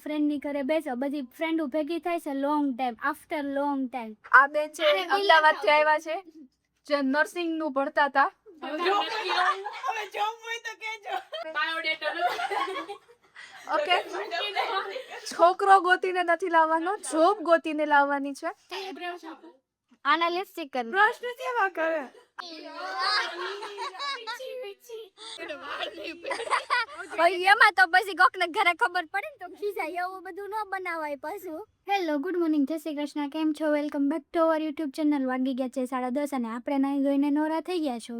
Friend ની ઘરે બેસો, બધી ફ્રેન્ડો ભેગી થાય છે long time, after long time. આ બેન છે અમદાવાદ થી આવ્યા છે, જે નર્સિંગ નું ભણતા હતા. ઓકે, છોકરો ગોતીને નથી લાવવાનો, જોબ ગોતીને લાવવાની છે. આના લિપસ્ટિક કર. પ્રશ્ન કેવા કરે? એમાં તો પછી કોકને ઘરે ખબર પડે ને તો ખીજાય, એવું બધું ન બનાવાય પાછું. હેલો, ગુડ મોર્નિંગ, જય શ્રી કૃષ્ણ, કેમ છો? Welcome back to our YouTube channel. વાગી ગયા છે 10:30 અને આપણે નાઈ ધોઈને નવરા થઈ ગયા છો.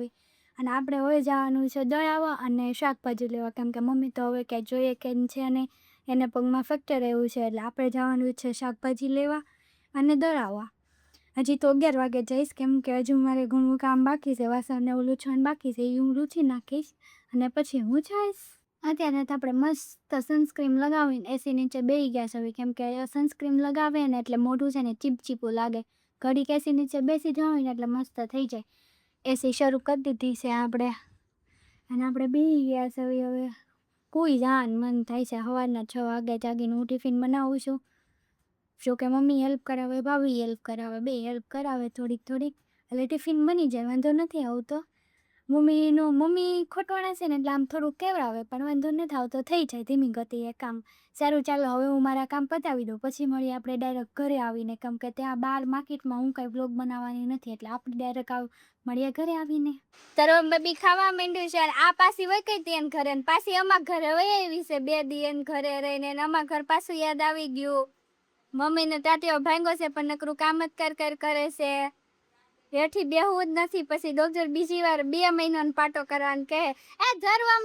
અને આપણે હવે જવાનું છે દળાવવા અને શાકભાજી લેવા, કેમ કે મમ્મી તો હવે ક્યાંય જોઈએ કેમ છે અને એને પગમાં ફ્રેક્ચર એવું છે, એટલે આપણે જવાનું છે શાકભાજી લેવા અને દળાવવા. હજી તો 11 વાગે જઈશ, કેમ કે હજુ મારે ઘણું કામ બાકી છે, વાસણને એવું લૂછવાનું બાકી છે, એ હું લૂછી નાખીશ અને પછી હું જઈશ. અત્યારે તો આપણે મસ્ત સનસ્ક્રીન લગાવીને એસી નીચે બેસી ગયા છે, કેમ કે સનસ્ક્રીન લગાવે ને એટલે મોઢું છે ને ચીપચીપું લાગે. ઘડીક એસી નીચે બેસી જવું ને એટલે મસ્ત થઈ જાય. એસી શરૂ કરી દીધી છે આપણે અને આપણે બેસી ગયા છે. હવે કોઈ જવાનું મન થાય છે. સવારના 6 વાગે જાગીને હું ટિફિન બનાવું છું. જો કે મમ્મી હેલ્પ કરાવે, ભાભી હેલ્પ કરાવે, બે હેલ્પ કરાવે થોડીક એટલે ટિફિન બની જાય, વાંધો નથી આવતો. મમ્મી ખોટવાણા છે ને એટલે આમ થોડુંક કેવડાવે, પણ વાંધો નથી આવતો, થઈ જાય ધીમી ગતિએ કામ. સારું, ચાલો હવે હું મારા કામ પતાવી દઉં, પછી મળીએ આપણે ડાયરેક્ટ ઘરે આવીને, કેમ કે ત્યાં બહાર માર્કેટમાં હું કાંઈ બ્લોગ બનાવવાની નથી, એટલે આપણે ડાયરેક્ટ મળીએ ઘરે આવીને. તારો બેબી ખાવા માંડ્યું છે, આ પાછી વઈ કઈ તી ઘરે, પાછી અમાર ઘરે વઈ આવી છે 2 દી ઘરે રહીને, અમાર ઘર પાછું યાદ આવી ગયું. મમ્મીને તાટીઓ ભાંગો છે પણ નકરું કામ જ કરે છે. હેઠી બેહવું જ નથી, પછી ડોક્ટર બીજી વાર 2 મહિનાનો પાટો કરવાનું કહે. એ ધરવમ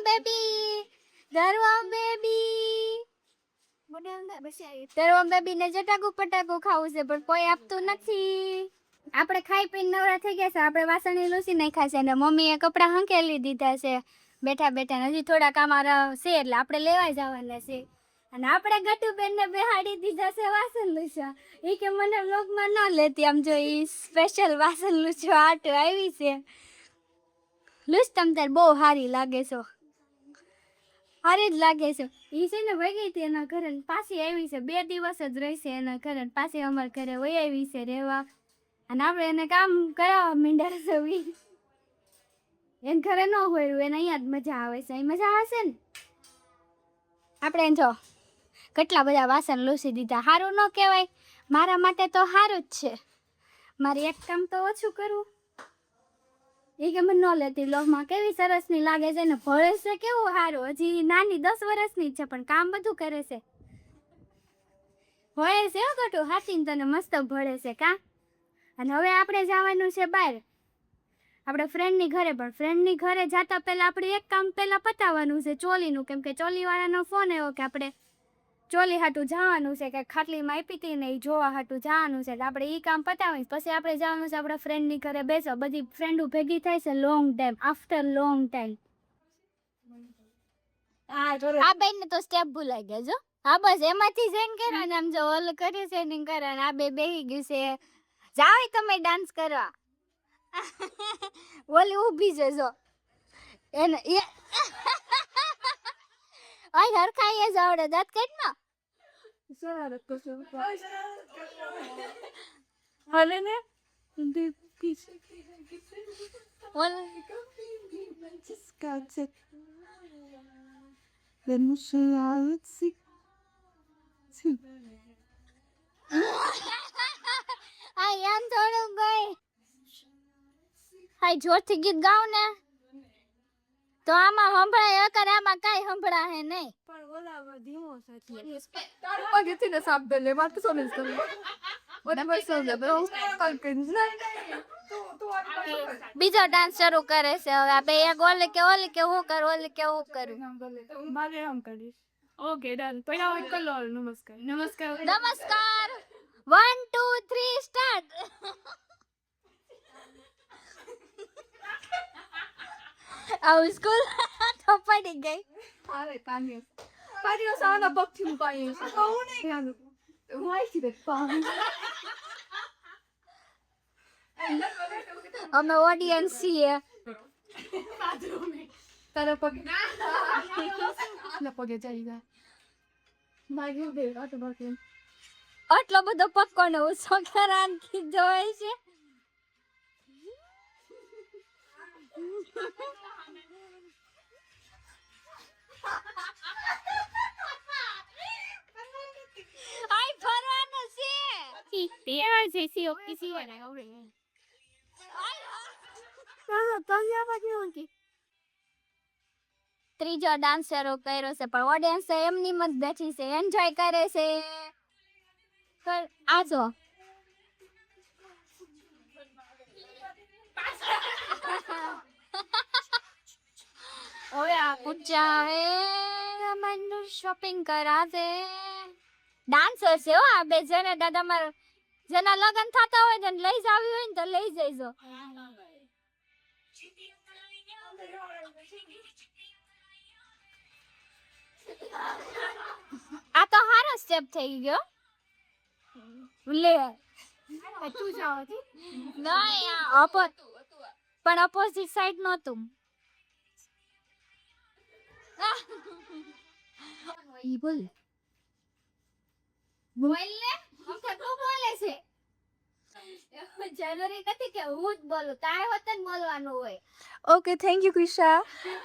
બેબી ને જટાકુ પટાકુ ખાવું છે, પણ કોઈ આપતું નથી. આપણે ખાઈ પીને નવરા થઈ ગયા છે, આપણે વાસણ લૂસી નાખ્યા છે અને મમ્મીએ કપડાં હંકેલી દીધા છે બેઠા બેઠા. હજી થોડા કામ છે એટલે આપણે લેવા જવાના છે. અને આપણે ગટુબેન ને બેહાડી દીધા છે વાસણ લૂછવા. એ કે મને વ્લોગમાં ન લેતી, આમ જો એ સ્પેશિયલ વાસણ લૂછવા આટો આવી છે. લૂછ, તમ તાર બહુ સારી લાગે છો, સારી જ લાગે છે. એ છે ને વહી ગઈ હતી એના ઘરે, પાછી આવી છે, 2 દિવસ જ રહેશે એના ઘરે, પાછી અમારા ઘરે વહી આવી છે રહેવા. અને આપણે એને કામ કરાવવા માંડ્યા છે. એને ઘરે ન હોય, એને અહીંયા જ મજા આવે છે. અહીં મજા આવશે ને. આપણે જો કેટલા બધા વાસણ લૂછી દીધા. સારું ન કહેવાય? મારા માટે તો સારું જ છે. મારે એક કામ તો ઓછું કરવું. એ કે મને ન લેતી વ્લોગમાં, કેવી સરસની લાગે છે ને, ભળે છે કેવું સારું. હજી નાની 10 વર્ષની જ છે પણ કામ બધું કરે છે. ભળે છે હો ગટુ, હાથીને તને મસ્ત ભળે છે કા. અને હવે આપણે જવાનું છે બહાર, આપણે ફ્રેન્ડની ઘરે. પણ ફ્રેન્ડની ઘરે જતા પહેલા આપણે એક કામ પહેલા પતાવવાનું છે, ચોલીનું, કેમ કે ચોલીવાળાનો ફોન આવ્યો કે આપણે ચોલી હાટું જવાનું છે, કે ખાટલીમાં આપી હતી ને એ જોવા હાટું જવાનું છે. આપણે એ કામ પતાવી પછી આપણે જવાનું છે આપણા ફ્રેન્ડની ઘરે બેસો, બધી ફ્રેન્ડો ભેગી થાય છે long time, after long time. આ બેન તો સ્ટેપ ભૂલાઈ ગયા જો. હા બસ એમાંથી જઈને કરે ને, આમ જો ઓલ કરે છે ને કરે ને, આ બેહી ગયું છે. જાવ તમે ડાન્સ કરવા. ઓલી ઊભી છે જો એને ઓય હરખાઈએ જાવડે દાંત કાઢ શરારત કરશો. હાલે ને આ યાન થોડું ગઈ. હાય જોરથી ગીત ગાવ ને તો આમાં સંભળાય, અકર આમાં કાઈ સંભળાય નહીં. પણ ઓલા ધીમો સાથી તારો પગેથી ને સાપ દે માર તો સોને કરે ઓને બસ સોને બરો કલ્કન બીજો ડાન્સ શરૂ કરે છે હવે. આ બે એક ઓલે કે હું કરું, ઓલે કે હું કરું. મારે આમ કરીશ. Okay done. તો આવો કલો. નમસ્કાર. નમસ્કાર. નમસ્કાર. 1 2 3 સ્ટાર્ટ. આવું સ્કૂલ તો પડી ગઈ. અરે પાણીઓ સાના બકથી પાણીઓ કહું નહીં હું આઈ દે પાણી. અમે ઓડિયન્સ છીએ. તારા પગ ના પગે જઈ ગયા. આટલો બધો પકોડ સોખરાનથી જોઈ છે. આઈ ફરવાનો છે. ત્રીજો ડાન્સ શરૂ કર્યો છે પણ ઓડિયન્સ એમની મત બેઠી છે, એન્જોય કરે છે. આ જો હવે આ પૂજા મને શોપિંગ કરાવે. ડાન્સર છે હો આ બે. જેને દાદા મારા જેના લગન થતા હોય ને લઈ જાવી હોય ને તો લઈ જઈજો. આ તો હારો સ્ટેપ થઈ ગયો લે. તું જાવ નહીં પણ ઓપોઝિટ સાઈડ નહોતું. ઈ બોલ બોલ લે. હમ તો તું બોલે છે. જરૂરી નથી કે હું જ બોલું, તારે વતન બોલવાનું હોય. Okay, thank you, Krisha.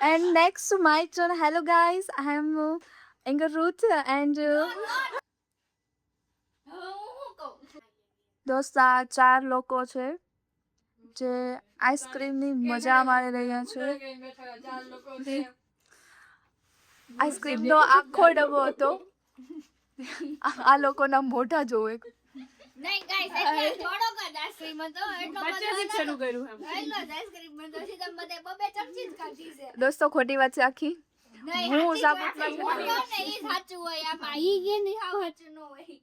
And next to my turn. Hello, guys. I am Inger Ruth, and દોસ્ત આ 4 લોકો છે જે આઈસ્ક્રીમની મજા માણી રહ્યા છે. આઈસ્ક્રીમનો આખો ડબ્બો હતો. આ લોકોના મોઢા જોવે. નહીં ગાઈસ, એટલે થોડોક જ આઈસ્ક્રીમ હતો, એટલો બધો શરૂ કર્યું એમ. એટલો જ આઈસ્ક્રીમ હતો, પછી તમે બધે બબે ચમચી જ ખાધી છે. દોસ્તો ખોટી વાત છે આખી. હું સાબુતમાં ને ઈ સાચું હોય આમાં. ઈ કે નહીં હાવ સાચું ન હોય.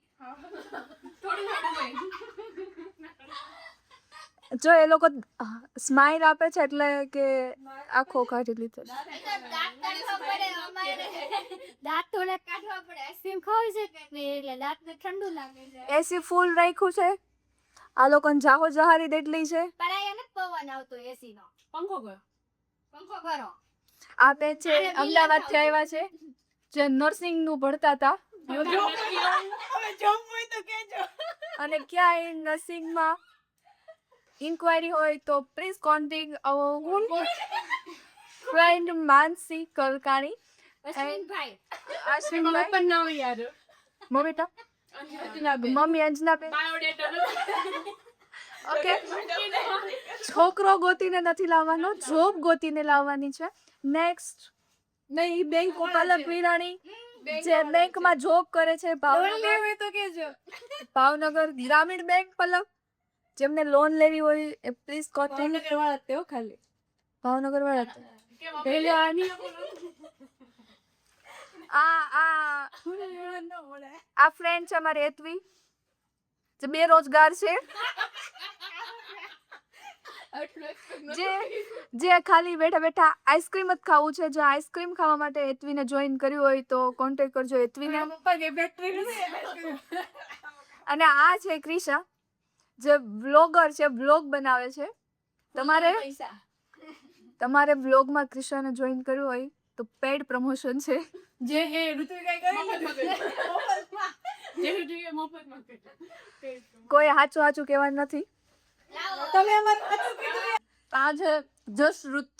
જો એ લોકો સ્માઈલ આપે છે એટલે કે આખો કાઢી લીધો છે. દાંત થોડા કાઢવા પડે. આઈસ્ક્રીમ ખાવી છે કે નહીં એટલે દાંતને ઠંડુ લાગે છે. એસી ફૂલ રાખ્યું છે. આ લોકોને જાહો જહારી દેટલી છે. પણ આ એને પવન આવતો એસી નો. પંખો કરો. આ બે છે અમદાવાદથી આવ્યા છે જે નર્સિંગ નું ભણતા હતા અને ક્યાંય નર્સિંગમાં ઇન્ક્વાયરી હોય તો પ્લીઝ કોન્ટેક્ટ અવર ફ્રેન્ડ માનસી કલકાણી. અશ્વિનભાઈ અશ્વિનભાઈ પણ ના યાર મમ્મી અંજનાબેન. ઓકે, છોકરો ગોતીને નથી લાવવાનો, જોબ ગોતીને લાવવાની છે. નેક્સ્ટ નહીં બેંક પલક વિરાણી જે બેંકમાં જોબ કરે છે ભાવનગર ગ્રામીણ બેંક. પલક જેમને લોન લેવી હોય એ પ્લીઝ કોન્ટેક્ટ. ભાવનગર વાળા આ ફ્રેન્ડ છે અમારી હેતવી જે બેરોજગાર છે, જે ખાલી બેઠા બેઠા આઈસ્ક્રીમ જ ખાવું છે. જો આઈસ્ક્રીમ ખાવા માટે હેતવીને જોઈન કર્યું હોય તો કોન્ટેક્ટ કરજો હેતવીને. અને આ છે ક્રિશા જે બ્લોગર છે, બ્લોગ બનાવે છે. તમારે બ્લોગમાં ક્રિશાને જોઈન કર્યું હોય તો પેડ પ્રમોશન છે. જે એ મફતમાં કોઈ સાચું કહેવાનું નથી. તમે આ છે જસ્ટ રૂથ.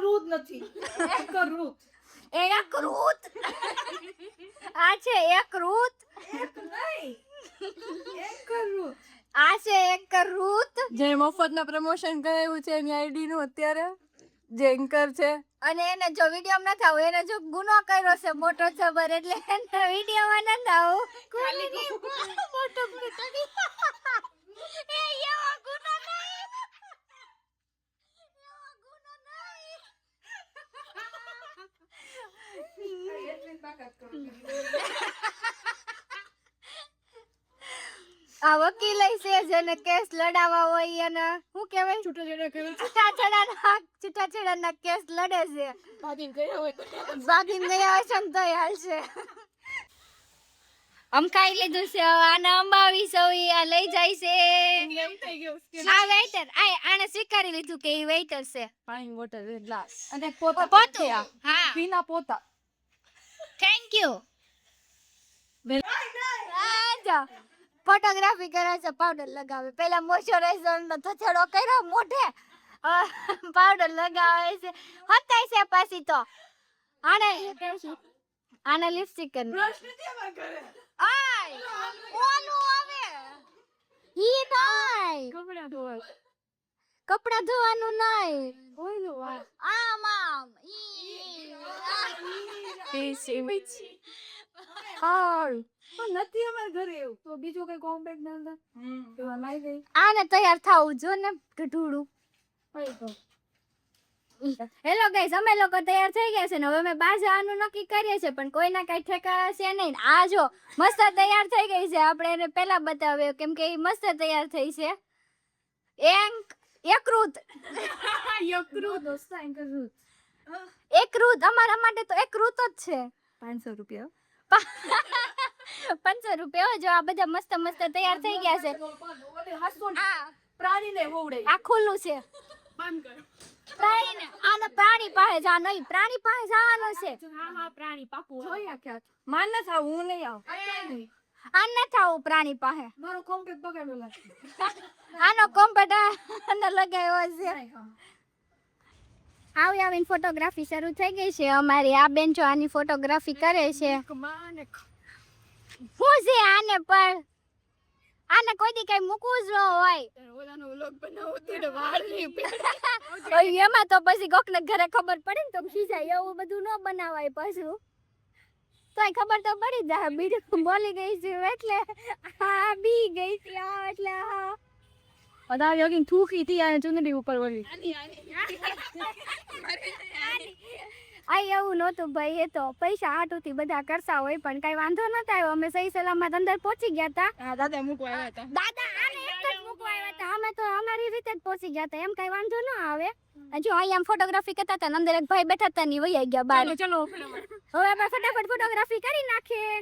રૂત નથી એક રૂત એક રૂત. આ છે એક રૂત. આ છે એક રૂત. જે મફતના પ્રમોશન કરાવ્યું છે એની આઈડી નું અત્યારે જે એન્કર છે. અને એને જો વિડીયો ન થાવ, એને જો ગુનો કર્યો છે મોટો જબર એટલે એને વિડીયોમાં ન થાવ. મોટો એ એવો ગુનો નહીં. આ વકીલ છે જેને કેસ લડાવવા હોય અને શું કહેવાય છૂટાછેડાના કેસ લડે છે. ભાગીને ગયા હોય છે ને તોય હાલશે. અમકાઈ લીધું છે આને અંબાવી સૌ આ લઈ જાય છે. આ વેઇટર આને સ્વીકારી લીધું કે એ વેઇટર છે. પાણી બોટલ ગ્લાસ અને પોતું. હા પીના પોતા થેન્ક યુ ફોટોગ્રાફી કરે છે પાવડર લગાવે પેલા મોઇશ્ચરાઇઝર નો થથડો કર્યો મોઢે પાવડર લગાવે છે હતાય છે પાછી તો આને લિપસ્ટિક કરી આય ઓલું આવે ઈ નહીં કપડા ધોવાનું નહીં આમ નથી અમારા ઘરે એવું તો બીજું કઈ કોમ્પેક્ટ ના અંદર લાઈ ગઈ આને તૈયાર થાવું જો ને ઢૂડું હેલો ગાઈસ અમે લોકો તૈયાર થઈ ગયા છે ને હવે અમે બહાર જવાનું નક્કી કરીએ છીએ પણ કોઈના કઈ ઠેકાણા છે નહીં આ જો મસ્ત તૈયાર થઈ ગઈ છે આપણે એને પહેલા બતાવ્યો કેમ કે એ મસ્ત તૈયાર થઈ છે એકરૂત અમારા માટે તો એકરૂત જ છે 500 રૂપિયા 500 રૂપિયા જો આ બધા મસ્ત મસ્ત તૈયાર થઈ ગયા છે પ્રાણીને હોવડે આ ખુલ્લું છે પ્રાણી પાસે જા નહીં પ્રાણી પાસે જવાનું છે પ્રાણી પાકું જોયા ક્યાં માન ન થાવ હું નહીં આવ આ ન થાવું પ્રાણી પાસે મારો કોમ્પેક્ટ બગાડો લાગે આનો કોમ્પ્યુટર અંદર લગાવ્યો છે આવીને ફોટોગ્રાફી શરૂ થઈ ગઈ છે અમારી આ બેન જો આની ફોટોગ્રાફી કરે છે શું છે આને પણ આને કોઈ દી કઈ મૂકવું જ ન હોય ઓલાનો વ્લોગ બનાવો તો વાળ નહીં એમાં તો પછી કોકને ઘરે ખબર પડે ને તો ખીજાય એવું બધું ન બનાવાય પાછું તોય ખબર તો પડી જાય બીજું બોલી ગઈ છે એટલે હા બી ગઈ છે એટલે હા અદા યોગિંગ થૂકી થી આ ચુંદડી ઉપર વળી આ એવું નહોતું ભાઈ એ તો પૈસા હાટુથી બધા કરતા હોય પણ કઈ વાંધો નતો આવ્યો અમે સહી સલામત અંદર પહોંચી ગયા હતા હા દાદા મૂકવા આવ્યા હતા દાદા આને એક જ મૂકવા આવ્યા હતા અમે તો અમારી રીતે જ પહોંચી ગયા હતા એમ કઈ વાંધો ન આવે જો અહીંયા ફોટોગ્રાફી કરતા હતા અંદર એક ભાઈ બેઠા હતા ની વહી ગયા બહાર ચલો હવે આપણે ફટાફટ ફોટોગ્રાફી કરી નાખીએ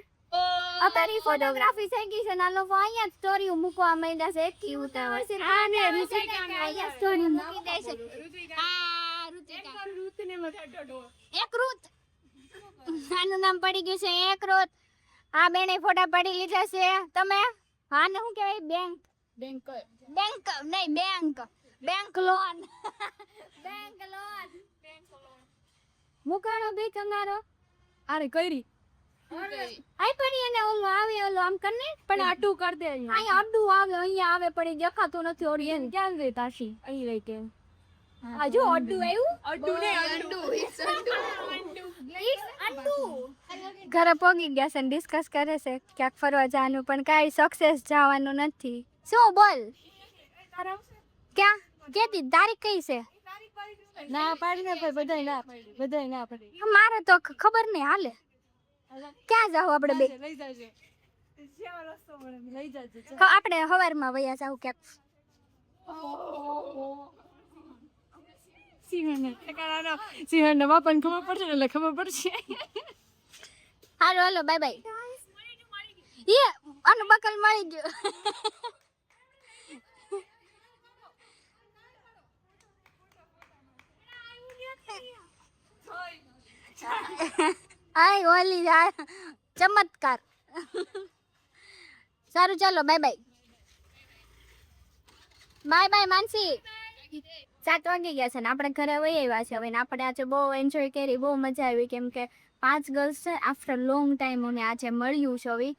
અમારી ફોટોગ્રાફી થઈ ગઈ છે ના લોકો અહીંયા સ્ટોરી મૂકવા માંડ્યા છે એક ઉતાવળ છે આને રુચિકા અહીંયા સ્ટોરી મૂકી દે છે આ રુચિકા એકરૂત આનું નામ પડી ગયું છે એકરૂત આ બેને ફોટા પડી લીધા છે તમે આને શું કહેવાય બેંક લોન મુકાણો બી તમારો અરે કઈરી આઈ પડી અને ઓલું આવે ઓલું આમ કરને પણ આટું કર દે અહીંયા અડ્ડું આવે અહીંયા આવે પડી દેખાતું નથી ઓરી એમ ક્યાં ગઈ તાશી અહીં રહી કે આ જો અડ્ડું આવ્યું ઘરે પોગી ગયા છે ડિસ્કસ કરે છે ક્યાંક ફરવા જવાનું પણ કાંઈ સક્સેસ જવાનું નથી શું બોલ ક્યાં કેતી તારીખ કઈ છે ના પાડી ના બધાય ના પડી મારે તો ખબર નહીં હાલે ક્યાં જાવ આપણે બે લઈ જાજે જ્યાં રસ્તો મળે લઈ જાજે આપણે હવારમાં વયા જાવ ક્યાંક સિંહણ માં પણ ખબર પડશે એટલે ખબર પડશે હાલો હાલો બાય બાય એ આનું બકલ મળી ગયું આય ઓલી ચમત્કાર સારું ચાલો બાય બાય બાય બાય માનસી 7 વાગી ગયા છે ને આપણે ઘરે વહી આવ્યા છે હવે આપણે આજે બહુ એન્જોય કરી બહુ મજા આવી કેમ કે 5 ગર્લ્સ છે આફ્ટર લોંગ ટાઈમ અમને આજે મળ્યું છે હવે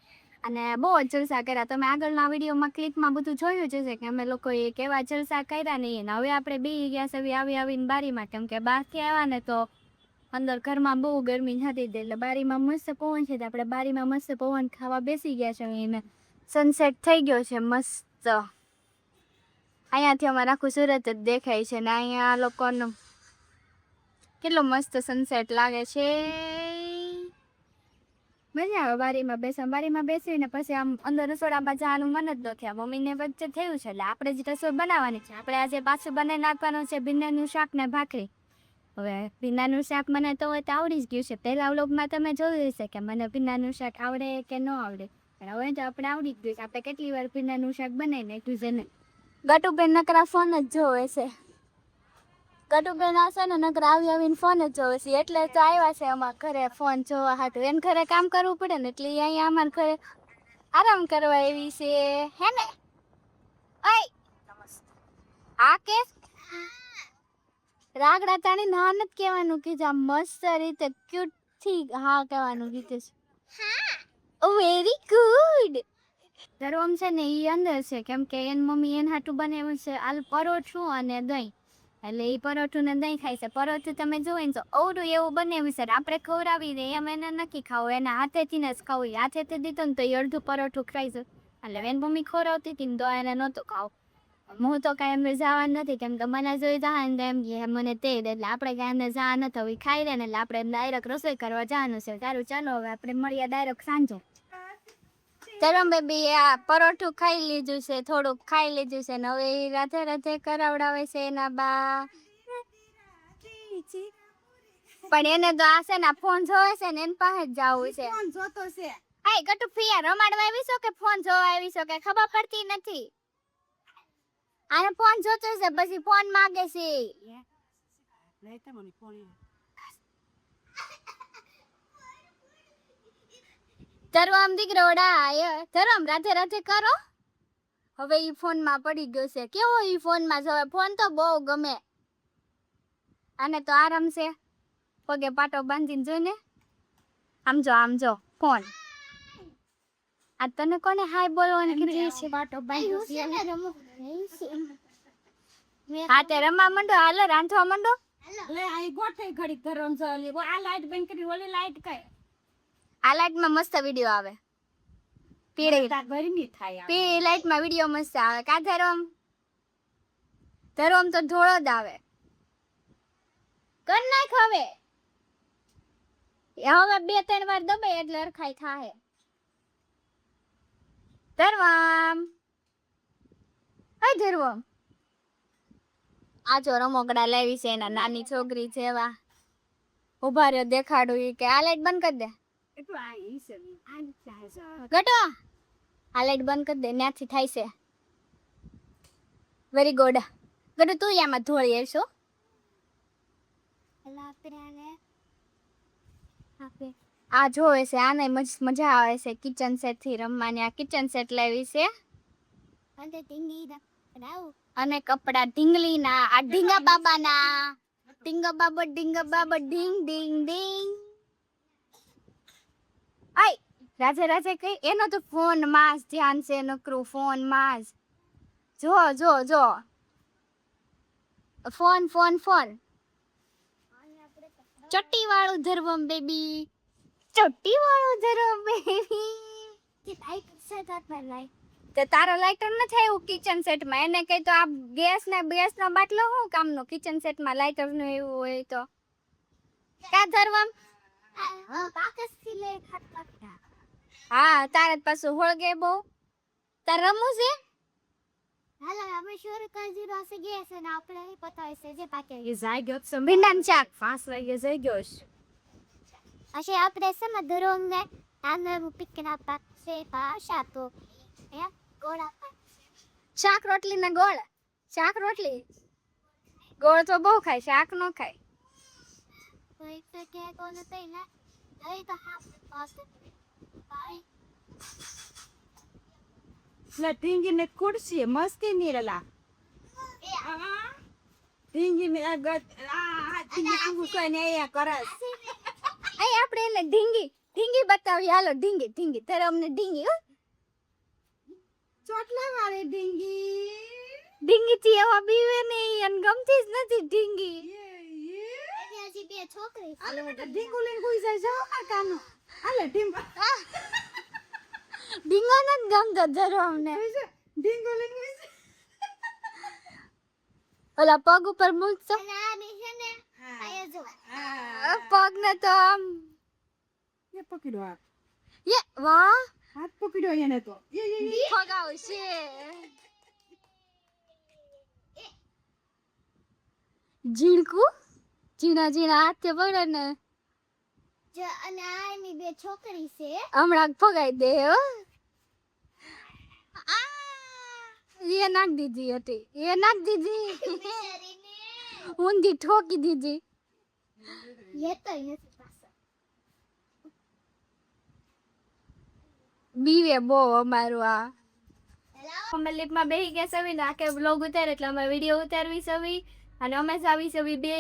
અને બહુ જ જલસા કર્યા તમે આગળના વિડીયોમાં ક્લિપમાં બધું જોયું છે કે અમે લોકોએ કેવા જલસા કર્યા નહીં ને હવે આપણે બેસી ગયા છે આવીને બારીમાં કેમ કે બહારથી આવ્યા ને તો અંદર ઘરમાં બહુ ગરમી હતી એટલે બારીમાં મસ્ત પવન છે આપણે બારીમાં મસ્ત પવન ખાવા બેસી ગયા છે એને સનસેટ થઈ ગયો છે મસ્ત અહીંયાથી અમારે આખું સુરત જ દેખાય છે ને અહીંયા લોકોનું કેટલો મસ્ત સનસેટ લાગે છે મજા આવે બારીમાં બેસીને પછી આમ અંદર રસોડામાં જવાનું મન જ ન થયા મમ્મીને વચ્ચે થયું છે એટલે આપણે જ રસોઈ બનાવવાની છે આપણે આજે પાછું બનાવી નાખવાનું છે ભીંડાનું શાક ને ભાખરી હવે ભીંડાનું શાક મને તો હોય તો આવડી જ ગયું છે પહેલા વ્લોગમાં તમે જોયું હશે કે મને ભીંડાનું શાક આવડે કે ન આવડે પણ હવે તો આપણે આવડી જ ગયું છે આપણે કેટલી વાર ભીંડાનું શાક બનાવી નાખ્યું છે ને ગટુબેન નકરા ફોન જ જોવે છે કટુબેન હશે ને નકર આવીને ફોન જ જોવે છે એટલે તો આવ્યા છે અમારા ઘરે ફોન જોવા હાટું. એને ઘરે કામ કરવું પડે ને એટલે ઈ અહીંયા અમારા ઘરે આરામ કરવા એવી છે હે ને. ઓય આ કે રાગડા તાણી ના નથી કહેવાનું કીધું, આ મસ્ત રીતે ક્યુટ થી હા કહેવાનું કીધું છે. ઓ વેરી ગુડ. ધરમ છે ને ઈ અંદર છે કેમ કે એન મમ્મી એન હાટું બનાવ્યું છે આલ પરોઠું અને દહીં, એટલે ઈ પરોઠું ને દહીં ખાય છે. પરોઠું તમે જોવો ને તો ઓવડું એવું બનાવ્યું છે, આપણે ખવડાવી દે એમ એને નથી ખાવું, એના હાથેથી ને જ ખાવું. હાથેથી દીધું ને તો એ અડધું પરોઠું ખાઈ છે, એટલે એન મમ્મી ખવડાવતી હતી ને તો એને નહોતું ખાવું. હું તો કાંઈ એમને જવાનું નથી કેમ કે મને જોઈ જાય ને એમ કે મને તે એટલે આપણે કાંઈ એમને જવા નથી. હવે ખાઈ લે ને એટલે આપણે ડાયરેક્ટ રસોઈ કરવા જવાનું છે. સારું ચાલો હવે આપણે મળીએ ડાયરેક્ટ સાંજે. ધરમ બેબી આ પરોઠું ખાઈ લીધું છે, થોડુંક ખાઈ લીધું છે ને હવે એ રાધે રાધે કરાવડાવે છે એના બા. પણ એને તો આ છે ને ફોન જોવે છે ને એની પાસે જ જવું છે. ફોન જોતો છે. હાય કટુ ફિયા રમાડવા આવી છો કે ફોન જોવા આવી છો કે ખબર પડતી નથી. આને ફોન જોતો છે પછી ફોન માંગે છે. ધરમ દીકરોડા ધરમ રાધે રાધે કરો. હવે ઈ ફોન માં પડી ગયો છે. કેવો ઈ ફોન માં જોવે, ફોન તો બહુ ગમે આને. તો આરામ છે પગે પાટો બાંધીને જોઈને આમ જો ફોન. આ તને કોને હાય બોલવાની કીધી છે? પાટો બાંધ્યો છે. હા તે રમવા માંડો, હાલો રાંધવા માંડો. લે આ ગોઠે ઘડી ધરમ ચાલી આ લાઈટ બંધ કરી ઓલી લાઈટ કઈ આ લાઈટ માં મસ્ત વિડિયો આવે. પીળી ગરમી થાય પીળી લાઈટ માં વિડિયો મસ્ત આવે. કા ધરમ ધરમ તો ધોળો જ આવે. કર નાખ હવે. હવે 2-3 વાર દબાય એટલે અરખાઈ થાય. ધરમ હે ધરમ આ જો રમકડા લાવી છે એના નાની છોકરી જેવા. ઉભા રહ્યો દેખાડું ઈ કે આ લાઈટ બંધ કરી દે. ગટો આ લાઈટ બંધ કરી દે, ત્યાંથી થાય છે. Very good. ગટુ તું યામાં ધોળી આવશો. આ જોવે છે આને મજા આવે છે કિચન સેટ થી રમવાની. આ કિચન સેટ લાવી છે અને કપડા ઢીંગલી ના. આ ઢીંગા બાબા ના. ઢીંગા બાબા ઢીંગ ઢીંગ ઢીંગ. આય રાધે રાધે કઈ. એનો તો ફોન માં ધ્યાન છે નકરું, ફોન માં જો ફોન. ચટ્ટી વાળું ધરવમ બેબી, ચટ્ટી વાળું ધરવમ બેબી. તે તારો લાઇટર ન થાય એવું કિચન સેટ માં. એને કઈ તો આ ગેસ ના બાટલો શું કામનો કિચન સેટ માં લાઇટર નું એવું હોય તો. કા ધરવમ હા તારે પાછું હોળગે બહુ. તાર રમવું છે. હાલો અમે શોર કાજી રાસે ગેસ ને આપણે પતાય છે જે પાકે એ જાય ગયો છે ભીંડાનું શાક. 5 વાગે જઈ ગયો છે. અશે આપણે છે ધરોમ ને આને પીકના પાક છે પાશા તો હે ગોળા શાક રોટલી ને ગોળ. શાક રોટલી ગોળ તો બહુ ખાય, શાક નો ખાય. કોઈ તો કે કોને તઈ ના લઈ તો હા પાસ બાય. લે ઢીંગી ને ખુરશી મસ્તી નીરલા ઢીંગી ને આ ઢીંગી કોઈ ને અહીંયા કરસ. આય આપણે એને ઢીંગી બતાવી. હાલો ઢીંગી ધરમ ને ઢીંગી. હો ચોટલા વાળી ઢીંગી થી એવા બીવે નહીં અને ગમતી જ નથી ઢીંગી. હજી બે છોકરી આલે બેટા ઢીંગુ લઈને કોઈ જાય જાવ આ કાનો. આલે ઢીંગો નથી ગમતો ધરમ ને. ઢીંગુ લઈને કોઈ જાય. ઓલા પગ ઉપર મૂકશો પગ ને તો આમ એ પકડો આ યે વાહ હાથ પકડ્યો એને તો ફગાવશે. ઝીણા હાથે પડે ને અને આ એની બે છોકરી છે હમણાં ફગાઈ દે. હો એ નાખ દીધી હતી. ઊંધી ઠોકી દીધી બીવે બહુ અમારું આ અમે લિફ્ટમાં બેસી ગયા સવી ને આખે વ્લોગ ઉતારે એટલે અમે વિડીયો ઉતારવી સવી અને અમે આવી સવી બે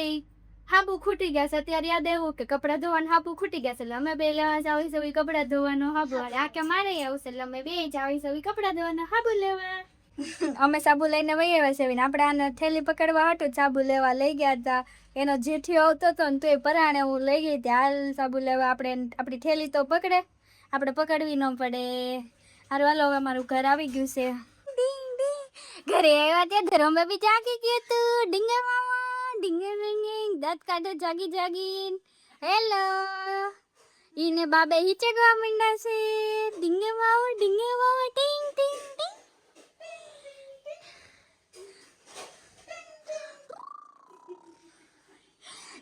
હાબુ ખૂટી ગયા છે. અત્યારે યાદ આવ્યું કે કપડાં ધોવાનું હાબુ ખૂટી ગયા છે એટલે અમે બે લેવા જાવી સવી કપડાં ધોવાનો હાબુ અને આખે મારે આવશે એટલે અમે બે જાવી સવી કપડાં ધોવાનો હાબુ લેવા. અમે સાબુ લઈને વહી આવ્યા છે ને આપણે આને થેલી પકડવા હતું સાબુ લેવા લઈ ગયા હતા. એનો જેઠિયો આવતો હતો ને તો એ પરાણે હું લઈ ગઈ હતી હાલ સાબુ લેવા. આપણે આપણી થેલી તો પકડે, આપણે પકડવી ન પડે. હારું હાલો હવે મારું ઘર આવી ગયું છે. ઘરે આવ્યા ત્યાં ધરમે બી જાગી ગયું તું. ડીંગે મામા ડીંગે ડીંગે દાંત કાઢે જાગી જાગીન. હેલો ઈને બાબે હિચકવા માંડ્યા છે. ડીંગે મામા ટીંગ ટીંગ ટીંગ.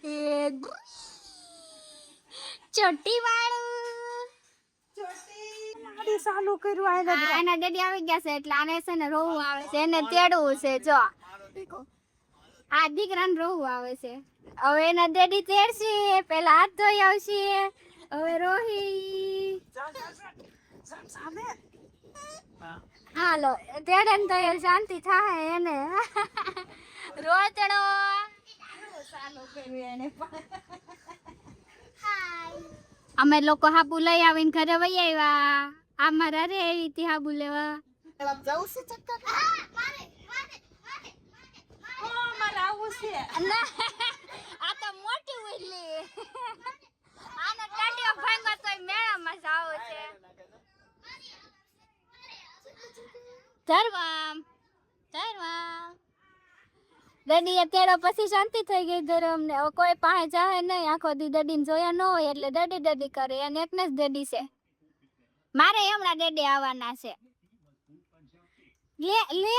એ ચોટી વાળું ચાલુ કર્યું એના ડેડી આવી ગયા છે એટલે આને છે ને રોવું આવે છે, એને તેડવું છે. જો આ દીકરાને રોવું આવે છે. હવે એના ડેડી તેડશે, પેલા હાથ ધોઈ આવશે. હવે રોહી હાલો તેડે ને તો શાંતિ થાય એને. રોતડો અમે લોકો હાબુ લઈ આવીને ઘરે વહી આવ્યા. આ મારા રે એવી હતી હાબુ લેવા. આ તો મોટી ઉલ્લી. આનો ટાટિયો ભાંગો તોય મેળામાં જાવ છે. ધરવામ દડી અત્યારે પછી શાંતિ થઈ ગઈ ધરમ ને. કોઈ પાસે જાહે નહીં, આખો દી દડી જોયા ન હોય એટલે દડી કરે. અને એકને જ દડી છે. મારે હમણાં ડેડી આવવાના છે. લે લે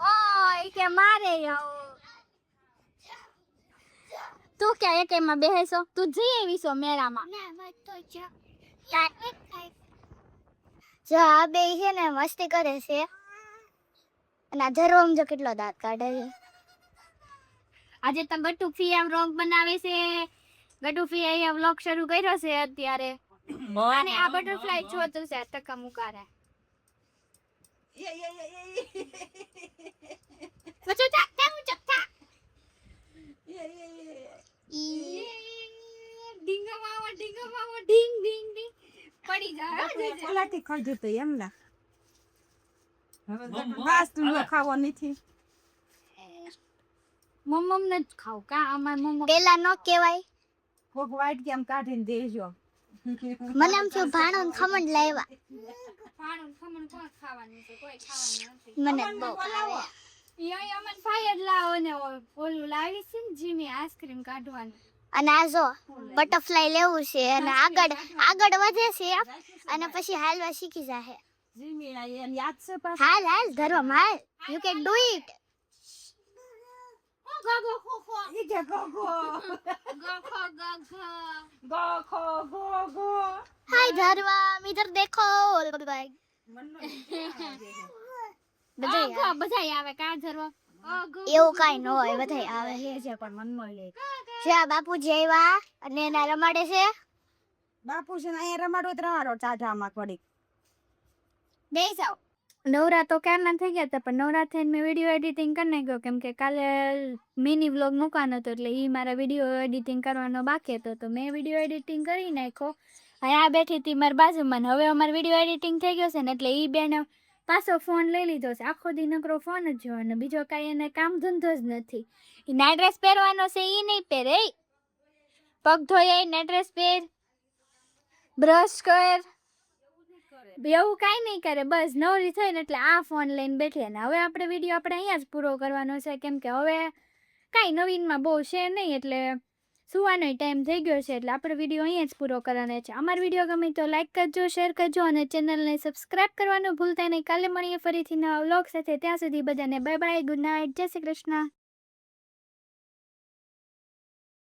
ઓય કે મારે આવો. તું ક્યાં એકેમાં બેહેસો? તું જઈ આવી છો મેળામાં? જો આ બે છે ને મસ્તી કરે છે અને ધરોમ જો કેટલો દાંત કાઢે છે. આજે તો ગટુફી એમ વ્લોગ બનાવે છે. ગટુફી અહીંયા વ્લોગ શરૂ કર્યો છે અત્યારે. અને આ બટરફ્લાય જોતું છે ટકા મુકારે. બચો તા તેમ ચકતા ડીંગા માવા ડીંગ ડીંગ ડીંગ પડી જાય. પલાટી ખાધું તો એમ ના હવે વાસ તું ખાવો નથી. મમ્મ ને જ ખાવ કા અમાર મમ્મ પેલા ન કહેવાય. કોક વાઈટ કેમ કાઢીને દેજો. મને આમ થયું ભાણો ને ખમણ લાવ્યા. ભાણો ખમણ કોણ ખાવાનું છે? કોઈ ખાવાનું નથી. મને બહુ ભાવે. ઈય અમન ભાઈ જ લાવો ને ઓલું લાવી છે ને જીમી આઈસ્ક્રીમ કાઢવાનું. અને આ જો બટરફ્લાય લેવું છે અને આગળ વધે છે અને પછી હાલવા શીખી જાહે. જીમી એને યાદ છે પાછું. હાલ ધરમ હાલ. You can do it. ગગો ખોખો ઈ કે ગોગો ગખો હાય ધરવા ઇધર દેખો. બધાય આવે કા ધરવા એવું કાઈ ન હોય. બધાય આવે છે પણ મનમાં લે છે. આ બાપુજી આવ્યા અને એના રમાડે છે. બાપુ છે ને અહીંયા રમાડો ચાઢામાં પડી. બેસાવ. નવરા તો ક્યારના થઈ ગયા હતા પણ નવરા થઈને મેં વિડીયો એડિટિંગ કરી નાખ્યો કેમ કે કાલે મિની વ્લોગ મૂકવાનો હતો એટલે એ મારા વિડીયો એડિટિંગ કરવાનો બાકી હતો તો મેં વિડીયો એડિટિંગ કરી નાખ્યો. હવે આ બેઠી હતી મારી બાજુમાં ને હવે અમારો વિડીયો એડિટિંગ થઈ ગયો છે ને એટલે એ બેને પાછો ફોન લઈ લીધો છે. આખો દી નકરો ફોન જ જોવાનો, બીજો કાંઈ એને કામ ધંધો જ નથી. એ નાઇટ ડ્રેસ પહેરવાનો છે એ નહીં પહેરે. પગ ધોઈ નાઇટ ડ્રેસ પહેર, બ્રશ કર, એવું કાંઈ નહીં કરે. બસ નવરી થઈને એટલે આ ફોન લઈને બેઠી. ને હવે આપણે વિડીયો આપણે અહીંયા જ પૂરો કરવાનો છે કેમ કે હવે કાંઈ નવીનમાં બહુ છે નહીં એટલે સુવાનો ટાઈમ થઈ ગયો છે એટલે આપણે વિડીયો અહીંયા જ પૂરો કરવાનો છે. અમારો વિડીયો ગમે તો લાઈક કરજો, શેર કરજો અને ચેનલને સબસ્ક્રાઈબ કરવાનું ભૂલતા નહીં. કાલે મળીએ ફરીથી નવા વ્લોગ સાથે. ત્યાં સુધી બધાને બાય બાય, ગુડ નાઇટ, જય શ્રી કૃષ્ણ.